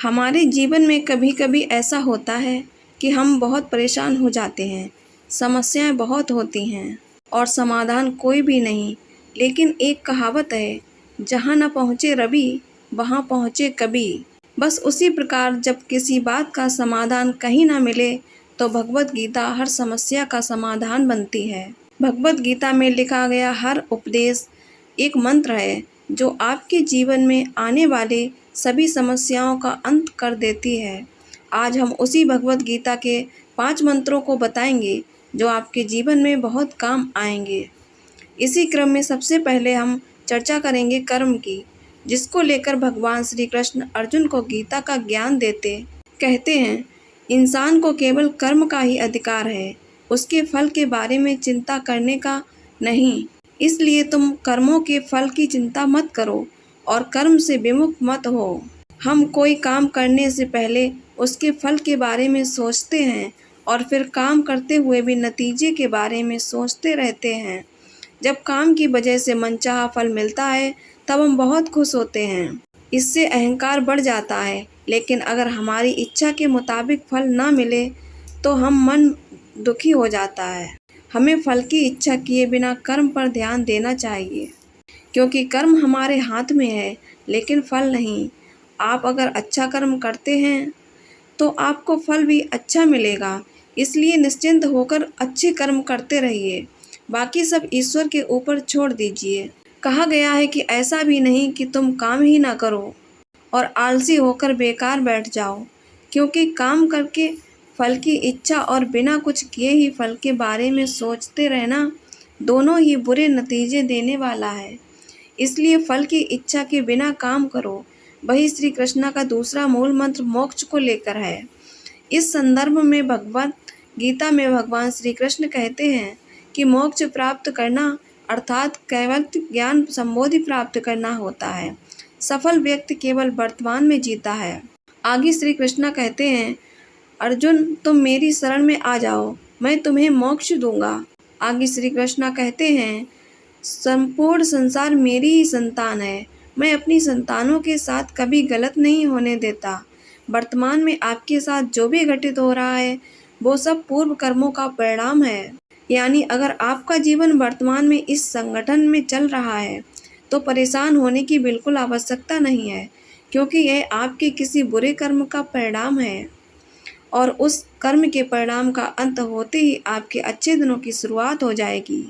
हमारे जीवन में कभी कभी ऐसा होता है कि हम बहुत परेशान हो जाते हैं। समस्याएं बहुत होती हैं और समाधान कोई भी नहीं। लेकिन एक कहावत है, जहाँ न पहुँचे रवि वहाँ पहुँचे कवि। बस उसी प्रकार जब किसी बात का समाधान कहीं ना मिले तो भगवत गीता हर समस्या का समाधान बनती है। भगवत गीता में लिखा गया हर उपदेश एक मंत्र है जो आपके जीवन में आने वाले सभी समस्याओं का अंत कर देती है। आज हम उसी भगवत गीता के 5 मंत्रों को बताएंगे जो आपके जीवन में बहुत काम आएंगे। इसी क्रम में सबसे पहले हम चर्चा करेंगे कर्म की, जिसको लेकर भगवान श्री कृष्ण अर्जुन को गीता का ज्ञान देते कहते हैं, इंसान को केवल कर्म का ही अधिकार है, उसके फल के बारे में चिंता करने का नहीं। इसलिए तुम कर्मों के फल की चिंता मत करो और कर्म से विमुख मत हो। हम कोई काम करने से पहले उसके फल के बारे में सोचते हैं और फिर काम करते हुए भी नतीजे के बारे में सोचते रहते हैं। जब काम की वजह से मनचाहा फल मिलता है तब हम बहुत खुश होते हैं। इससे अहंकार बढ़ जाता है। लेकिन अगर हमारी इच्छा के मुताबिक फल ना मिले तो हम मन दुखी हो जाता है। हमें फल की इच्छा किए बिना कर्म पर ध्यान देना चाहिए, क्योंकि कर्म हमारे हाथ में है लेकिन फल नहीं। आप अगर अच्छा कर्म करते हैं तो आपको फल भी अच्छा मिलेगा। इसलिए निश्चिंत होकर अच्छे कर्म करते रहिए, बाकी सब ईश्वर के ऊपर छोड़ दीजिए। कहा गया है कि ऐसा भी नहीं कि तुम काम ही ना करो और आलसी होकर बेकार बैठ जाओ, क्योंकि काम करके फल की इच्छा और बिना कुछ किए ही फल के बारे में सोचते रहना दोनों ही बुरे नतीजे देने वाला है। इसलिए फल की इच्छा के बिना काम करो। वही श्री कृष्ण का दूसरा मूल मंत्र मोक्ष को लेकर है। इस संदर्भ में भगवत गीता में भगवान श्री कृष्ण कहते हैं कि मोक्ष प्राप्त करना अर्थात कैवल्य ज्ञान संबोधि प्राप्त करना होता है। सफल व्यक्ति केवल वर्तमान में जीता है। आगे श्री कृष्ण कहते हैं, अर्जुन तुम मेरी शरण में आ जाओ, मैं तुम्हें मोक्ष दूंगा। आगे श्री कृष्ण कहते हैं, संपूर्ण संसार मेरी ही संतान है, मैं अपनी संतानों के साथ कभी गलत नहीं होने देता। वर्तमान में आपके साथ जो भी घटित हो रहा है वो सब पूर्व कर्मों का परिणाम है। यानी अगर आपका जीवन वर्तमान में इस संगठन में चल रहा है तो परेशान होने की बिल्कुल आवश्यकता नहीं है, क्योंकि यह आपके किसी बुरे कर्म का परिणाम है और उस कर्म के परिणाम का अंत होते ही आपके अच्छे दिनों की शुरुआत हो जाएगी।